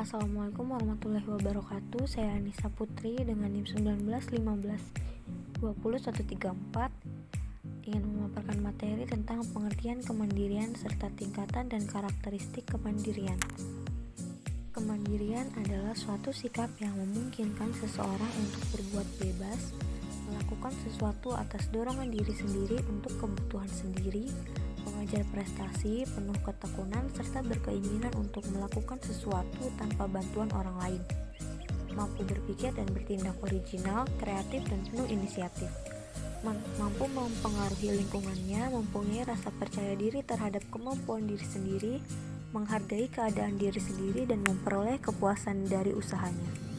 Assalamualaikum warahmatullahi wabarakatuh. Saya Anissa Putri dengan NIM 1915201134 ingin memaparkan materi tentang pengertian kemandirian serta tingkatan dan karakteristik kemandirian. Kemandirian adalah suatu sikap yang memungkinkan seseorang untuk berbuat bebas, melakukan sesuatu atas dorongan diri sendiri untuk kebutuhan sendiri, mengejar prestasi, penuh ketekunan, serta berkeinginan untuk melakukan sesuatu tanpa bantuan orang lain. Mampu berpikir dan bertindak original, kreatif, dan penuh inisiatif. Mampu mempengaruhi lingkungannya, mempunyai rasa percaya diri terhadap kemampuan diri sendiri, menghargai keadaan diri sendiri, dan memperoleh kepuasan dari usahanya.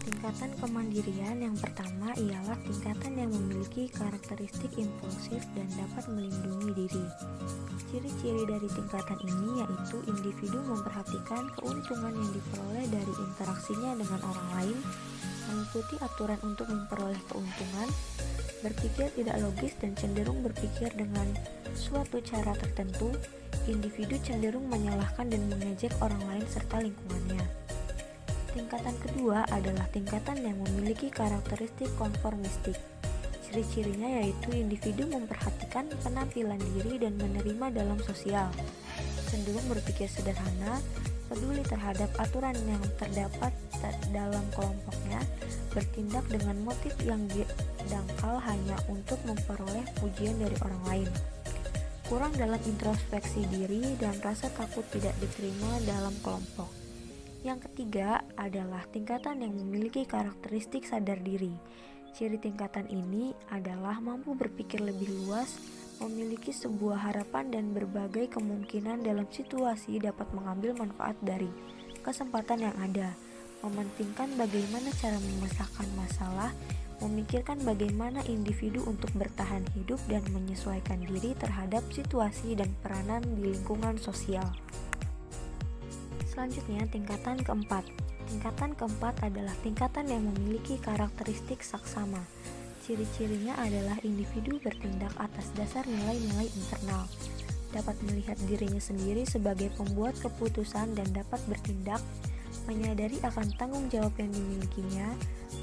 Tingkatan kemandirian yang pertama ialah tingkatan yang memiliki karakteristik impulsif dan dapat melindungi diri. Ciri-ciri dari tingkatan ini yaitu individu memperhatikan keuntungan yang diperoleh dari interaksinya dengan orang lain, mengikuti aturan untuk memperoleh keuntungan, berpikir tidak logis dan cenderung berpikir dengan suatu cara tertentu. Individu cenderung menyalahkan dan mengejek orang lain serta lingkungannya. Tingkatan kedua adalah tingkatan yang memiliki karakteristik konformistik. Ciri-cirinya yaitu individu memperhatikan penampilan diri dan menerima dalam sosial, cenderung berpikir sederhana, peduli terhadap aturan yang terdapat dalam kelompoknya, bertindak dengan motif yang dangkal hanya untuk memperoleh pujian dari orang lain, kurang dalam introspeksi diri, dan rasa takut tidak diterima dalam kelompok. Yang ketiga adalah tingkatan yang memiliki karakteristik sadar diri. Ciri tingkatan ini adalah mampu berpikir lebih luas, memiliki sebuah harapan dan berbagai kemungkinan dalam situasi, dapat mengambil manfaat dari kesempatan yang ada, mementingkan bagaimana cara memecahkan masalah, memikirkan bagaimana individu untuk bertahan hidup dan menyesuaikan diri terhadap situasi dan peranan di lingkungan sosial. Selanjutnya, tingkatan keempat. Tingkatan keempat adalah tingkatan yang memiliki karakteristik saksama. Ciri-cirinya adalah individu bertindak atas dasar nilai-nilai internal, dapat melihat dirinya sendiri sebagai pembuat keputusan dan dapat bertindak, menyadari akan tanggung jawab yang dimilikinya,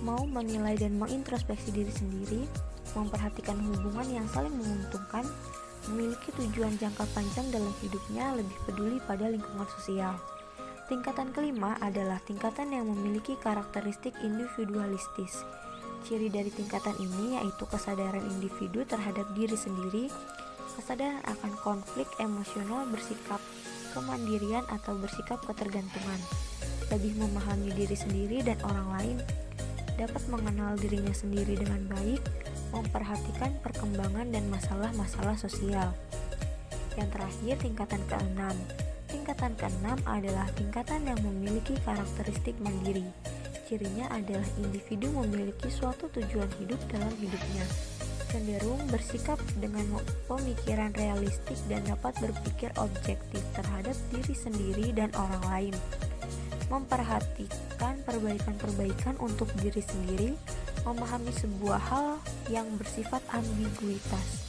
mau menilai dan mengintrospeksi diri sendiri, memperhatikan hubungan yang saling menguntungkan, memiliki tujuan jangka panjang dalam hidupnya, lebih peduli pada lingkungan sosial. Tingkatan kelima adalah tingkatan yang memiliki karakteristik individualistis. Ciri dari tingkatan ini yaitu kesadaran individu terhadap diri sendiri, kesadaran akan konflik emosional, bersikap kemandirian atau bersikap ketergantungan, lebih memahami diri sendiri dan orang lain, dapat mengenal dirinya sendiri dengan baik, memperhatikan perkembangan dan masalah-masalah sosial. Yang terakhir, tingkatan keenam. Tingkatan keenam adalah tingkatan yang memiliki karakteristik mandiri. Cirinya adalah individu memiliki suatu tujuan hidup dalam hidupnya, cenderung bersikap dengan pemikiran realistik dan dapat berpikir objektif terhadap diri sendiri dan orang lain, memperhatikan perbaikan-perbaikan untuk diri sendiri, memahami sebuah hal yang bersifat ambiguitas,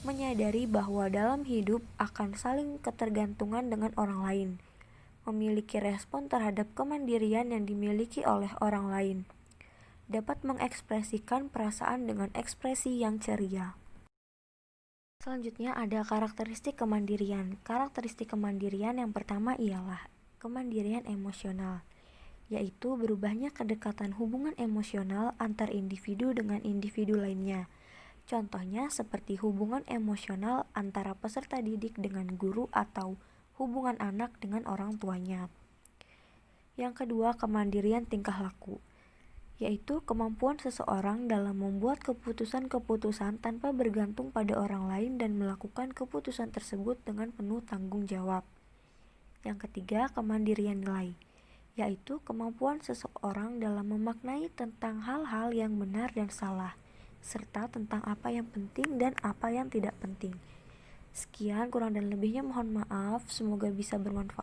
menyadari bahwa dalam hidup akan saling ketergantungan dengan orang lain, memiliki respon terhadap kemandirian yang dimiliki oleh orang lain, dapat mengekspresikan perasaan dengan ekspresi yang ceria. Selanjutnya ada karakteristik kemandirian. Karakteristik kemandirian yang pertama ialah kemandirian emosional, yaitu berubahnya kedekatan hubungan emosional antar individu dengan individu lainnya. Contohnya seperti hubungan emosional antara peserta didik dengan guru atau hubungan anak dengan orang tuanya. Yang kedua, kemandirian tingkah laku, yaitu kemampuan seseorang dalam membuat keputusan-keputusan tanpa bergantung pada orang lain dan melakukan keputusan tersebut dengan penuh tanggung jawab. Yang ketiga, kemandirian nilai, yaitu kemampuan seseorang dalam memaknai tentang hal-hal yang benar dan salah, serta tentang apa yang penting dan apa yang tidak penting. Sekian, kurang dan lebihnya mohon maaf, semoga bisa bermanfaat.